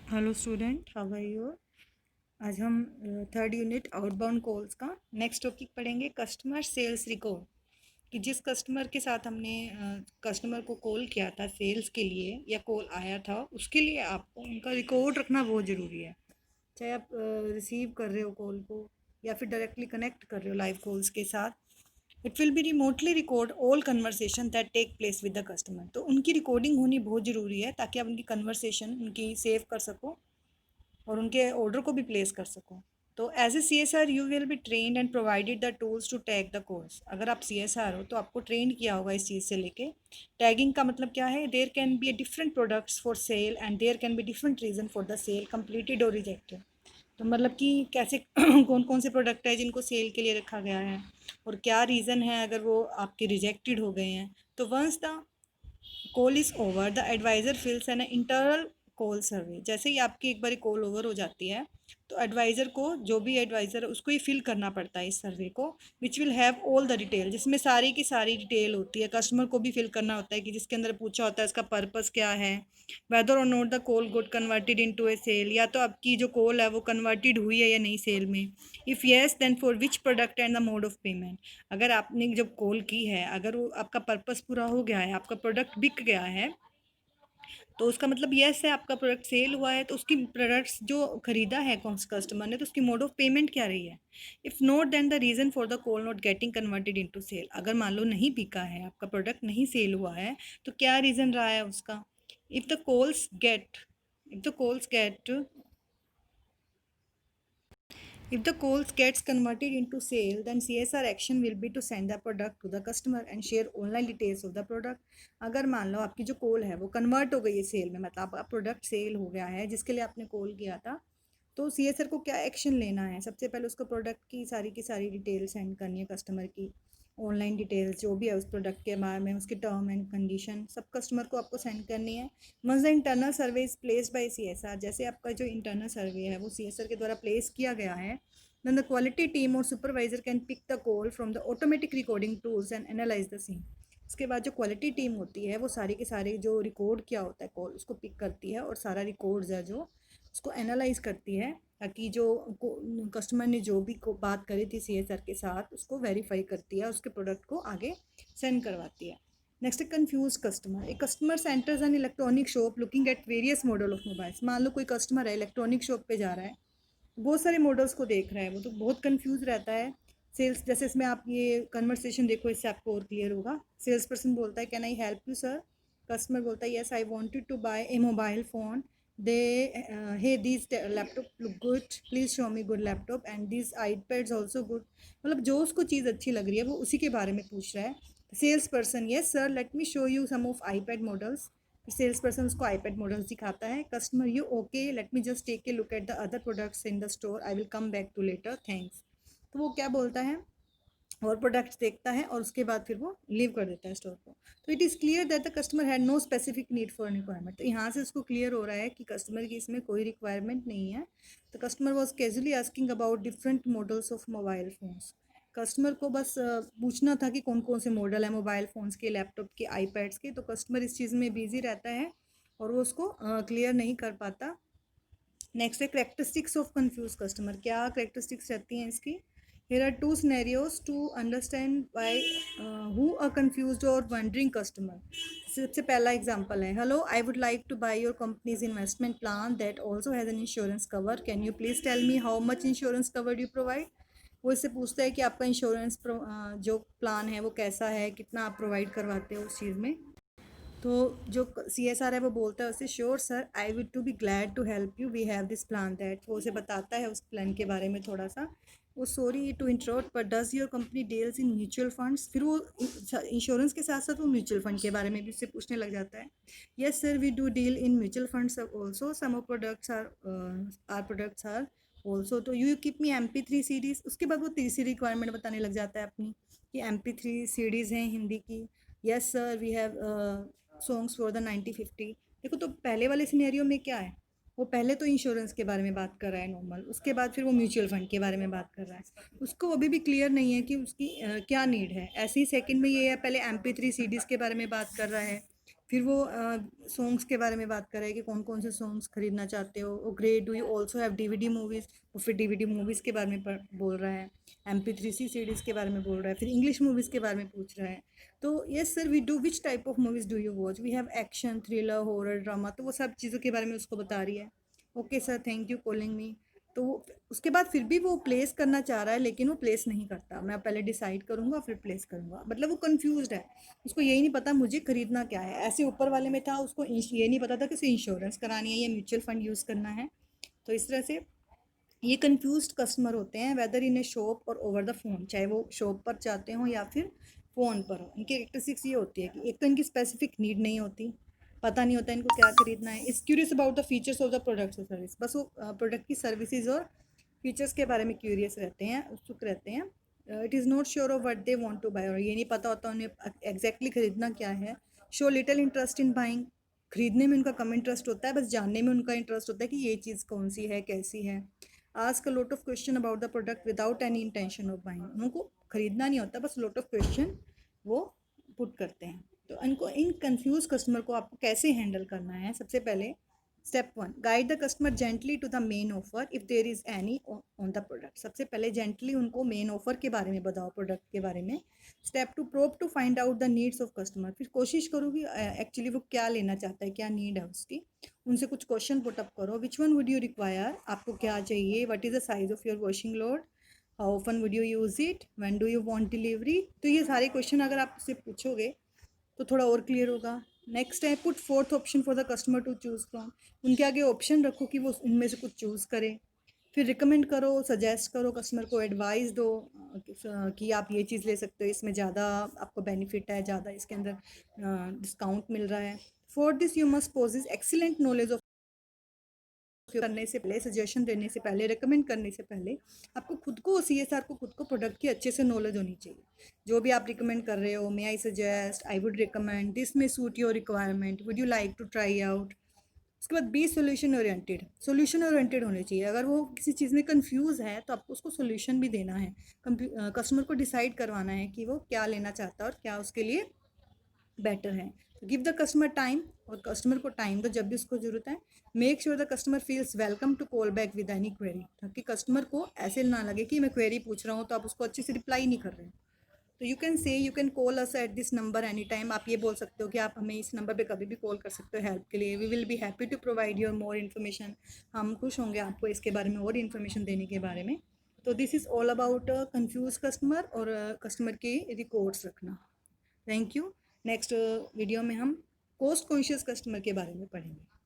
Hello student, how are you? आज हम third unit outbound calls का नेक्स्ट टॉपिक पढ़ेंगे, कस्टमर सेल्स रिकॉर्ड। कि जिस कस्टमर के साथ हमने कस्टमर को कॉल किया था सेल्स के लिए या कॉल आया था, उसके लिए आपको उनका रिकॉर्ड रखना बहुत ज़रूरी है। चाहे आप रिसीव कर रहे हो कॉल को या फिर डायरेक्टली कनेक्ट कर रहे हो लाइव कॉल्स के साथ। It will be remotely record all conversation that take place with the customer. तो उनकी रिकॉर्डिंग होनी बहुत ज़रूरी है ताकि आप उनकी कन्वर्सेशन उनकी सेव कर सको और उनके ऑर्डर को भी प्लेस कर सको। तो as a C S R you will be trained and provided the tools to tag the course. अगर आप सी एस आर हो तो आपको ट्रेंड किया होगा इस चीज़ से लेके। टैगिंग का मतलब क्या है? There can be a different products for sale and there can be different reason for the sale completed or rejected. तो मतलब कि कैसे कौन कौन से प्रोडक्ट है जिनको सेल के लिए रखा गया है और क्या रीज़न है अगर वो आपके रिजेक्टेड हो गए हैं। तो once the call is over the advisor fills an internal call survey. जैसे ही आपकी एक बार कॉल ओवर हो जाती है तो एडवाइज़र को, जो भी एडवाइज़र है उसको ही फिल करना पड़ता है इस सर्वे को, which will have all the detail, जिसमें सारी की सारी डिटेल होती है। कस्टमर को भी फिल करना होता है कि जिसके अंदर पूछा होता है इसका पर्पस क्या है, whether or not the call got converted into a sale, या तो आपकी जो कॉल है वो कन्वर्टेड हुई है या नहीं सेल में। If yes then for which product and the mode of payment. अगर आपने जब कॉल की है, अगर वो आपका पर्पस पूरा हो गया है, आपका प्रोडक्ट बिक गया है, तो उसका मतलब येस है, आपका प्रोडक्ट सेल हुआ है। तो उसकी प्रोडक्ट्स जो खरीदा है कस्टमर ने, तो उसकी मोड ऑफ पेमेंट क्या रही है। If not then the reason for the call not getting converted into sale. अगर मान लो नहीं बिका है, आपका प्रोडक्ट नहीं सेल हुआ है, तो क्या रीज़न रहा है उसका। If the calls get if the calls get If the calls gets converted into sale, then CSR action will be to send the product to the customer and share online details of the product. अगर मान लो आपकी जो call है वो convert हो गई है cell में, मतलब आपका प्रोडक्ट सेल हो गया है जिसके लिए आपने कॉल किया था, तो सीएसआर को क्या एक्शन लेना है? सबसे पहले उसको प्रोडक्ट की सारी डिटेल सेंड करनी है कस्टमर की। ऑनलाइन डिटेल्स जो भी है उस प्रोडक्ट के बारे में, उसकी टर्म एंड कंडीशन सब कस्टमर को आपको सेंड करनी है। Once the internal survey is placed by CSR, जैसे आपका जो इंटरनल सर्वे है वो सीएसआर के द्वारा प्लेस किया गया है, then the quality team or supervisor can pick the call from the automatic recording tools and analyse the scene. उसके बाद जो क्वालिटी टीम होती है वो सारे के सारे जो रिकॉर्ड किया होता है कॉल उसको पिक करती है और सारा रिकॉर्ड्स है जो उसको एनालाइज करती है, ताकि जो कस्टमर ने जो भी को बात करी थी सीएसआर के साथ उसको वेरीफाई करती है, उसके प्रोडक्ट को आगे सेंड करवाती है। नेक्स्ट है कंफ्यूज कस्टमर। एक customer centres an electronic shop looking at various model of mobiles. मान लो कोई कस्टमर है इलेक्ट्रॉनिक शॉप पे जा रहा है, बहुत सारे मॉडल्स को देख रहा है, वो तो बहुत कंफ्यूज रहता है। सेल्स, जैसे इसमें आप ये कन्वर्सेशन देखो, इससे आपको और क्लियर होगा। सेल्स पर्सन बोलता है can I help you sir. Customer बोलता है yes I wanted to buy a mobile phone. They hey this laptop look good, please show me good laptop and this iPads also good. मतलब जो उसको चीज़ अच्छी लग रही है वो उसी के बारे में पूछ रहा है। Sales person yes sir let me show you some of iPad models. Sales person उसको आईपैड मॉडल्स दिखाता है। Customer you okay, let me just take a look at the other products in the store, I will come back to later, thanks. तो वो क्या बोलता है, और products देखता है और उसके बाद फिर वो लीव कर देता है स्टोर को। तो it is clear that the customer had no specific need for requirement. तो यहाँ से उसको क्लियर हो रहा है कि कस्टमर की इसमें कोई रिक्वायरमेंट नहीं है। तो customer was casually asking about different models of mobile phones. Customer को बस पूछना था कि कौन कौन से मॉडल है मोबाइल फ़ोन्स के, लैपटॉप के, आईपैड्स के। तो कस्टमर इस चीज़ में बिजी रहता है और वो उसको क्लियर नहीं कर पाता। नेक्स्ट है करेक्टरिस्टिक्स ऑफ कंफ्यूज कस्टमर। क्या करेक्टरिस्टिक्स रहती हैं इसकी? here are two scenarios to understand why who a confused or wondering customer। सबसे पहला एग्जांपल है, hello I would like to buy your company's investment plan that also has an insurance cover, can you please tell me how much insurance cover you provide. वो इससे पूछता है कि आपका insurance जो प्लान है वो कैसा है, कितना आप प्रोवाइड करवाते हो उस चीज़ में। तो जो सीएसआर है वो बोलता है उससे, sure sir I would to be glad to help you, we have this plan that. वो उसे बताता है उस प्लान के बारे में थोड़ा सा। वो सॉरी टू इंटरप्ट पर does your company deals in mutual funds. फिर वो इंश्योरेंस के साथ साथ वो म्यूचुअल फंड के बारे में भी उससे पूछने लग जाता है। Yes sir we do deal in mutual funds also, some of products are also. तो you keep me MP3 CDs। उसके बाद वो तीसरी रिक्वायरमेंट बताने लग जाता है अपनी कि MP3 CDs हैं हिंदी की। Yes sir we have songs for the 9050। देखो तो पहले वाले सिनेरियो में क्या है, वो पहले तो इंश्योरेंस के बारे में बात कर रहा है नॉर्मल, उसके बाद फिर वो म्यूचुअल फंड के बारे में बात कर रहा है। उसको अभी भी क्लियर नहीं है कि उसकी क्या नीड है। ऐसे ही सेकंड में ये है, पहले MP3 CDs के बारे में बात कर रहा है फिर वो सॉन्ग्स के बारे में बात कर रहा है कि कौन कौन से सॉन्ग्स खरीदना चाहते हो। वो great, do you also have DVD movies. वो फिर डीवीडी मूवीज़ के बारे में बोल रहा है। MP3C सीडीज़ के बारे में बोल रहा है। फिर इंग्लिश मूवीज़ के बारे में पूछ रहा है। तो yes sir, we do which type of movies do you watch, we have action, thriller, horror, drama. तो वो सब चीज़ों के बारे में उसको बता रही है। Okay sir, thank you calling me. तो उसके बाद फिर भी वो प्लेस करना चाह रहा है, लेकिन वो प्लेस नहीं करता। मैं पहले डिसाइड करूँगा फिर प्लेस करूँगा, मतलब वो कंफ्यूज्ड है। उसको यही नहीं पता मुझे खरीदना क्या है। ऐसे ऊपर वाले में था, उसको ये नहीं पता था कि उसे इंश्योरेंस करानी है या म्यूचुअल फंड यूज़ करना है। तो इस तरह से ये कंफ्यूज्ड कस्टमर होते हैं, वेदर इन ए शॉप और ओवर द फ़ोन, चाहे वो शॉप पर चाहते हो या फिर फ़ोन पर हो। इनकी कैरेक्टरिस्टिक्स ये होती है कि एक तो इनकी स्पेसिफिक नीड नहीं होती, पता नहीं होता इनको क्या खरीदना है। इस curious about the features of the products और सर्विस, बस वो प्रोडक्ट की सर्विसेज और फीचर्स के बारे में क्यूरियस रहते हैं, उत्सुक रहते हैं। It is not sure of what they want to buy, और ये नहीं पता होता उन्हें एग्जैक्टली खरीदना क्या है। Show little interest in buying, खरीदने में उनका कम इंटरेस्ट होता है, बस जानने में उनका इंटरेस्ट होता है कि ये चीज़ कौन सी है, कैसी है। Ask a lot of question about the product without any intention of buying, उनको खरीदना नहीं होता, बस लॉट ऑफ क्वेश्चन वो पुट करते हैं। तो इनको, इन कंफ्यूज कस्टमर को आपको कैसे हैंडल करना है। सबसे पहले step 1, guide the customer gently to the main offer if there is any on the product. सबसे पहले जेंटली उनको मेन ऑफर के बारे में बताओ, प्रोडक्ट के बारे में। Step 2, probe to find out the needs of customer. फिर कोशिश करो कि एक्चुअली वो क्या लेना चाहता है, क्या नीड है उसकी। उनसे कुछ क्वेश्चन पुटअप करो। Which one would you require, आपको क्या चाहिए। What is the size of your washing load. How often would you use it. When do you want delivery. तो ये सारे क्वेश्चन अगर आप उससे पूछोगे तो थोड़ा और क्लियर होगा। नेक्स्ट है put forth option for the customer to choose from. उनके आगे ऑप्शन रखो कि वो उनमें से कुछ चूज़ करे। फिर रिकमेंड करो, सजेस्ट करो, कस्टमर को एडवाइस दो कि आप ये चीज़ ले सकते हो, इसमें ज़्यादा आपको बेनिफिट है, ज़्यादा इसके अंदर डिस्काउंट मिल रहा है। For this you must possess excellent knowledge of, करने से पहले, सजेशन देने से पहले, रिकमेंड करने से पहले आपको खुद को, CSR को खुद को प्रोडक्ट की अच्छे से नॉलेज होनी चाहिए। जो भी आप रिकमेंड कर रहे हो, may I suggest, I would recommend, this may suit your requirement, would you like to try out. उसके बाद be solution oriented, solution oriented होने चाहिए। अगर वो किसी चीज़ में कंफ्यूज है तो आपको उसको सोल्यूशन भी देना है। कस्टमर को डिसाइड करवाना है कि वो क्या लेना चाहता है और क्या उसके लिए बेटर है। गिव द कस्टमर टाइम, और कस्टमर को टाइम दो जब भी उसको ज़रूरत है। Make sure the customer feels welcome to call back with any query, ताकि कस्टमर को ऐसे ना लगे कि मैं क्वेरी पूछ रहा हूँ तो आप उसको अच्छे से रिप्लाई नहीं कर रहे हो। तो you can say, you can call us at this number any time. आप ये बोल सकते हो कि आप हमें इस नंबर पे कभी भी कॉल कर सकते हो हेल्प के लिए। We will be happy to provide your more information. हम खुश होंगे आपको इसके बारे में और इन्फॉर्मेशन देने के बारे में। तो this is all about confuse customer और कस्टमर के रिकॉर्ड्स रखना। Thank you. नेक्स्ट वीडियो में हम कॉस्ट कॉन्शियस कस्टमर के बारे में पढ़ेंगे।